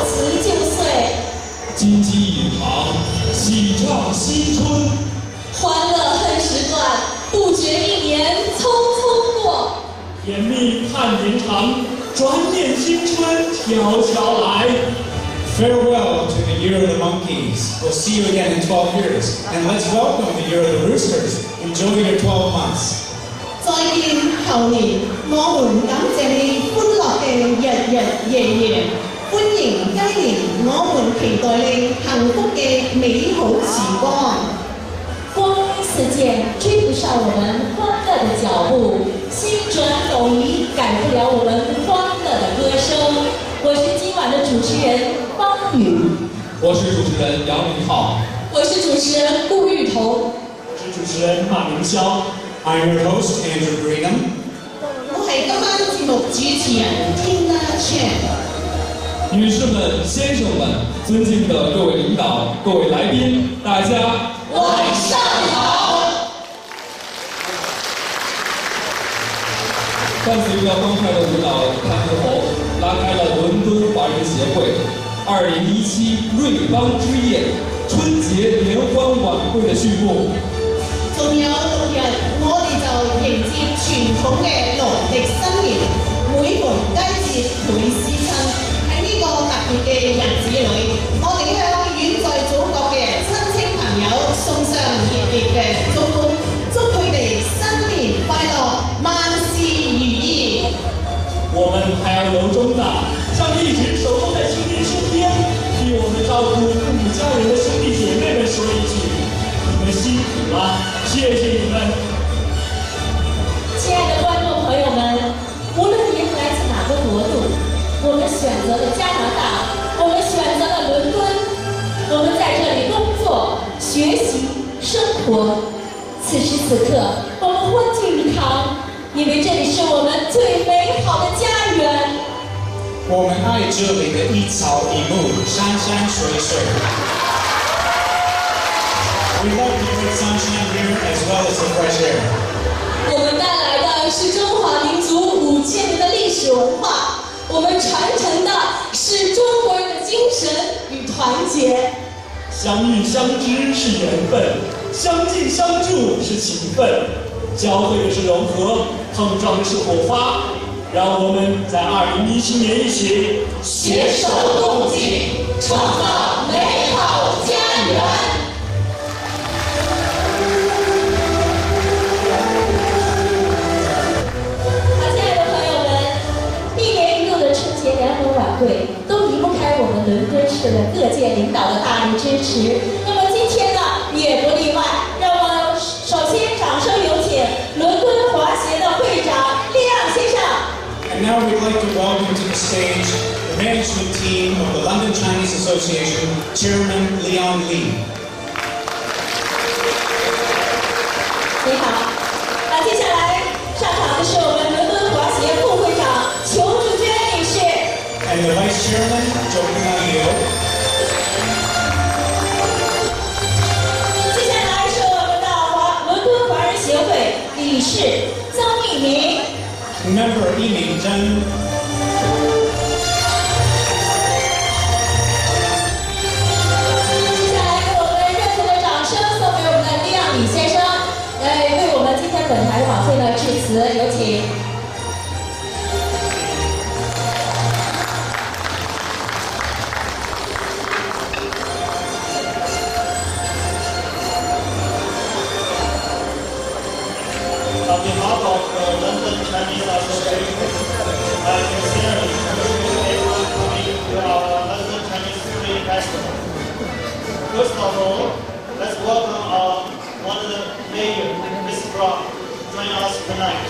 辞旧岁，金鸡引航，喜唱新春。欢乐恨时段，不觉一年匆匆过。甜蜜盼年长，转眼新春悄悄来。Farewell to the year of the monkeys. We'll see you again in 12 years. And let's welcome the year of the roosters. Enjoy your 12 months. 再見後年，我們感謝你歡樂嘅日日夜夜，歡迎雞年，我們期待你幸福嘅美好時光。光阴似箭，追不上我们欢乐的脚步；心转友谊，改不了我们欢乐的歌声。我是今晚的主持人方宇，我是主持人杨明浩，我是主持人顾玉彤，我是主持人马明霄。I'm your host, Andrew Greenham. 我係今晚節目主持人 Tina Chan。女士们、先生们，尊敬的各位领導、各位來賓，大家晚上好。伴隨着歡快的舞蹈探戈後，拉開了倫敦華人協會2017瑞邦之夜春節聯歡晚會的序幕。仲有6日，我哋就迎接傳統嘅農曆新年。每逢佳節倍思親，喺呢個特別嘅日子裏，我哋向遠在祖國嘅親戚朋友送上熱烈嘅祝福，祝佢哋新年快樂，萬事如意。我們還要由衷的向一直守候在兄弟身邊，替我們照顧父母家人的兄弟姐妹們說一句：你們辛苦了，謝謝你們。亲爱的观众朋友们，无论您来自哪个国度，我们选择了加拿大，我们选择了伦敦，我们在这里工作、学习、生活。此时此刻，我们欢聚一堂，因为这里是我们最美好的家园。我们愛這裡的一草一木，山山水水。We love the great sunshine here as well as the fresh air. 我们带来的是中华民族5000年的历史文化，我们传承的是中国人的精神与团结。相遇相知是緣分，相敬相助是情分，交匯的是融合，碰撞的是火花。讓我們在2017年一起攜手共進，創造美好家園。会都离不开我们伦敦市的各界领导的大力支持。那么今天呢，也不例外。让我们首先掌声有请伦敦华协的会长亮先生。And now we'd like to welcome to the stage the management team of the London Chinese Association, Chairman Leon Lee. 你好。那接下来上场的是我们伦敦华协副会长裘祝娟女士。And the Vice Chairman, Joe Liu. 接下来是我们的伦敦华人协会理事曾一鸣。Member Yi Mingzhen. 接下来给我们热烈的掌声送给我们的李亮李先生，为我们今天本台晚会呢致辞，有请。On behalf of the London Chinese Association, I sincerely appreciate everyone coming to our London Chinese Spring Festival. First of all, let's welcome our wonderful mayor, Ms. Brock, to join us tonight.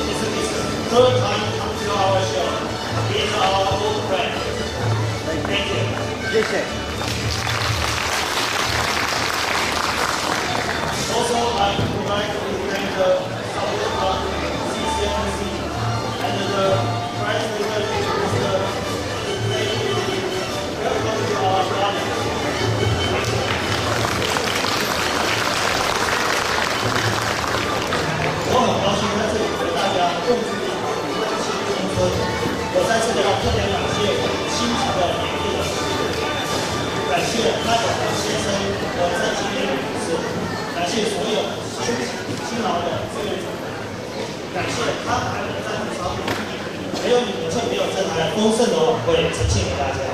This is the third time to come to our show. He is our old friend. Thank you. Also, I would like to thank the support of CCMC and the Prime Secretary, Mr. Welcome to our garden. 我很高兴在这里跟共聚力量，振兴青春。我在这里要特别感谢我们辛勤的演艺人士，感谢赖宝华先生和郑经理女士，感谢所有辛劳的志愿者，感谢他台的赞助商，没有你们就没有这台丰盛的晚会呈现给大家。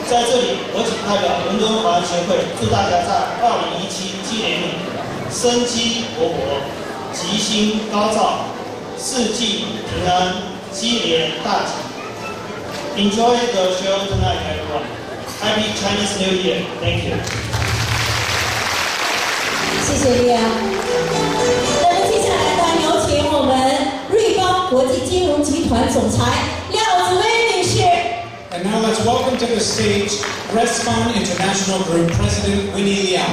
在这里，我仅代表伦敦华人协会，祝大家在2017鸡年里生机勃勃，吉星高照，四季平安，鸡年大吉。Enjoy the show tonight, everyone. Happy Chinese New Year. Thank you. 谢谢利亚。那么接下来呢，有请我们瑞邦国际金融集团总裁廖子薇女士。And now let's welcome to the stage Resfund International Group President Winnie Liao.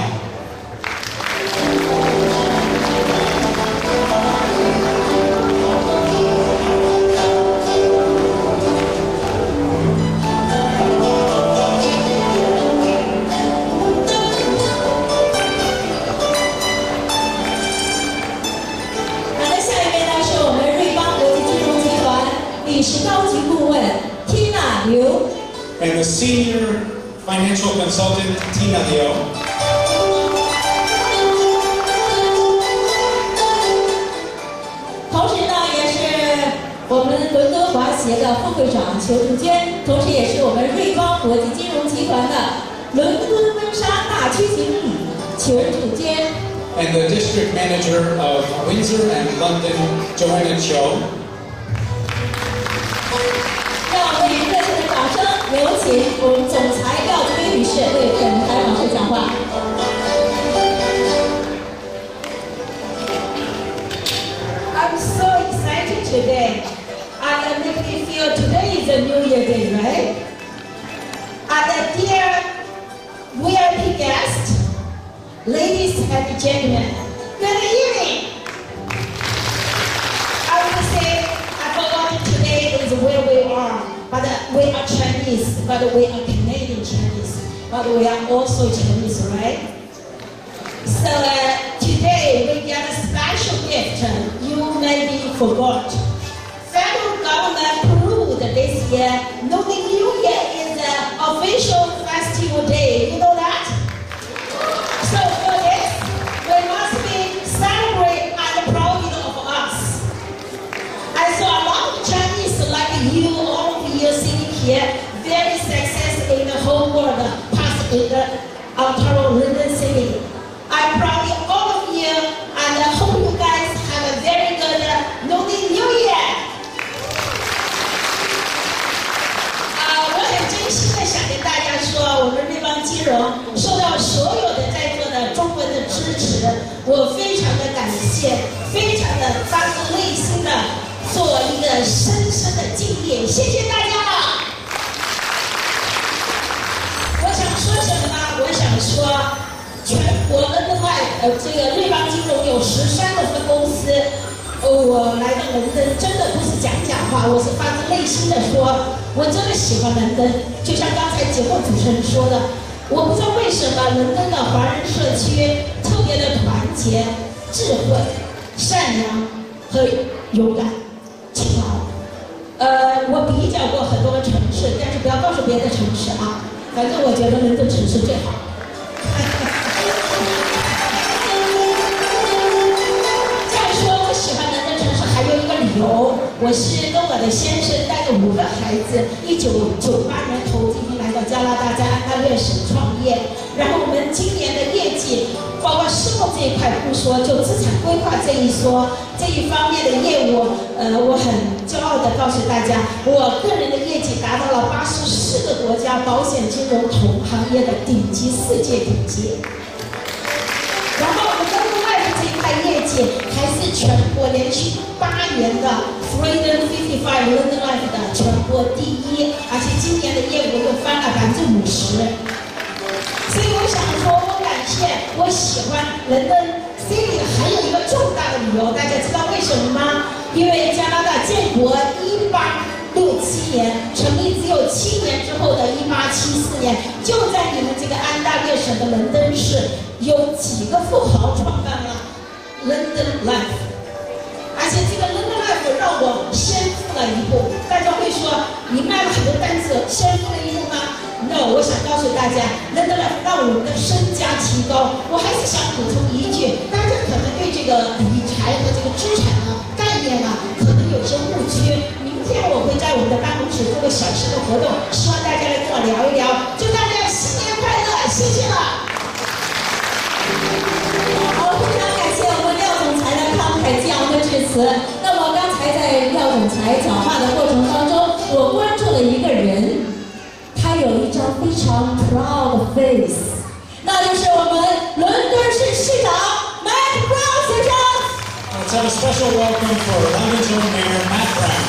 那下一位呢是我们瑞邦国际金融集团理事高级顾问 Tina Liu。 And the Senior Financial Consultant Tina Liu. 同时呢，也是我们伦敦华协的副会长裘志坚，同时也是我们瑞邦国际金融集团的伦敦温莎大区经理裘志坚。 And the District Manager of Windsor and London, Joanna Cho. 让我们以热烈的掌声，有请我们总裁廖子薇女士为本台往事讲话。I'm so excited today. I make me feel today is a New Year Day, right? And dear VIP guests, ladies and gentlemen, good evening. I would say I forgot today is where we are, but we are Chinese, but we are Canadian Chinese, but we are also Chinese, right? So today we get a special gift. You maybe forgot. Federal government approved this year. Lunar New Year is the official festival day. You know that? So for this, we must be celebrate and proud of us. I saw a lot of Chinese like you, all of you sitting here, very successful in the whole world, past in the Ontario, London City. I'm proud of all of you, and I hope you guys have a very good Lunar New Year. 我很真心的想跟大家说，我们瑞邦金融受到所有的在座的中文的支持，我非常的感谢，非常的发自内心的做一个深深的敬业，谢谢大家了。我想说什么呢？我想说，全国London Life这个瑞邦金融有13个分公司。我来到伦敦真的不是讲话，我是发自内心的说，我真的喜欢伦敦。就像刚才节目主持人说的，我不知道为什么伦敦的华人社区特别的团结、智慧、善良和勇敢、勤劳。我比较过很多个城市，但是不要告诉别的城市啊，反正我觉得伦敦城市最好。我是跟我的先生带着5个孩子，1998年投进来到加拿大，在安大略省创业。然后我们今年的业绩，包括税务这一块不说，就资产规划这一方面的业务，我很骄傲的告诉大家，我个人的业绩达到了84个国家保险金融同行业的顶级世界顶级。然后我们London Life这一块业绩还是全国连续8年的 Freedom 55 London Life 的全国第1，而且今年的业务又翻了50%。所以我想说，我感谢，我喜欢伦敦 City 还有一个重大的理由，大家知道为什么吗？因为加拿大建国1867年，成立只有7年之后的1874年，就在你们这个安大略省的伦敦市，有几个富豪创办了 London Life， 而且这个 London Life 了一步。大家会说，你卖了很多单子，先富了一步吗？No， 我想告诉大家，能够让我们的身家提高。我还是想补充一句，大家可能对这个理财和这个资产概念可能有些误区。明天我会在我们的办公室做个小型的活动，希望大家来跟我聊一聊。祝大家新年快乐，谢谢了。好，非常感谢我们廖总裁的慷慨激昂的致辞。那么刚才在廖总裁讲话的过程当中，我关注了一个人，他有一张非常 proud 的 face， 那就是我们伦敦市市长 Matt Brown 先生。Let's have a special welcome for London's own Mayor Matt Brown.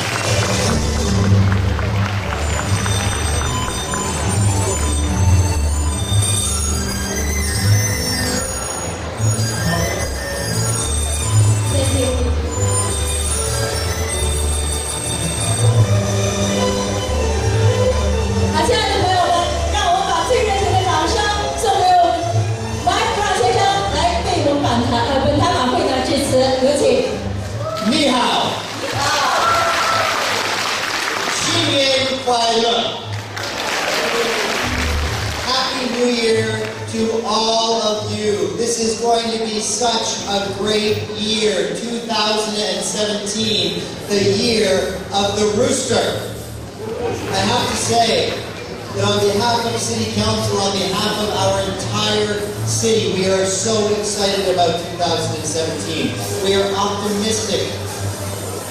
Happy New Year to all of you. This is going to be such a great year, 2017, the year of the rooster. I have to say that on behalf of City Council, on behalf of our entire city, we are so excited about 2017. We are optimistic.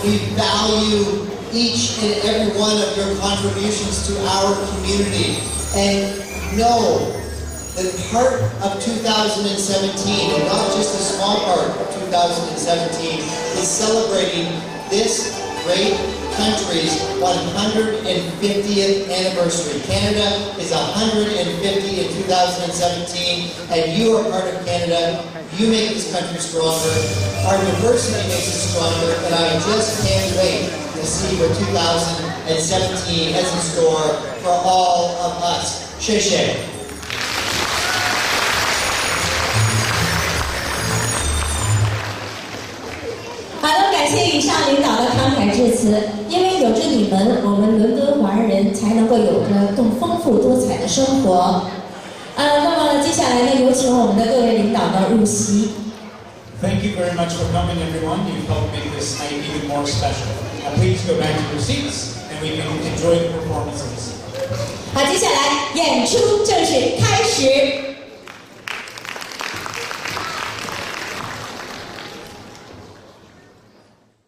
We value each and every one of your contributions to our community, and know that part of 2017, and not just a small part of 2017, is celebrating this great country's 150th anniversary. Canada is 150 in 2017, and you are part of Canada. You make this country stronger. Our diversity makes it stronger, and I just can't wait to see what 2017 has in store for all of us. 谢谢。好的，感谢以上领导的慷慨致辞。因为有着你们，我们伦敦华人才能够有着更丰富多彩的生活。那么接下来呢，有请我们的各位领导呢入席。Thank you very much for coming, everyone. You've helped make this night even more special. Please go back to your seats, and we can enjoy the performances. 好，接下来演出正式开始。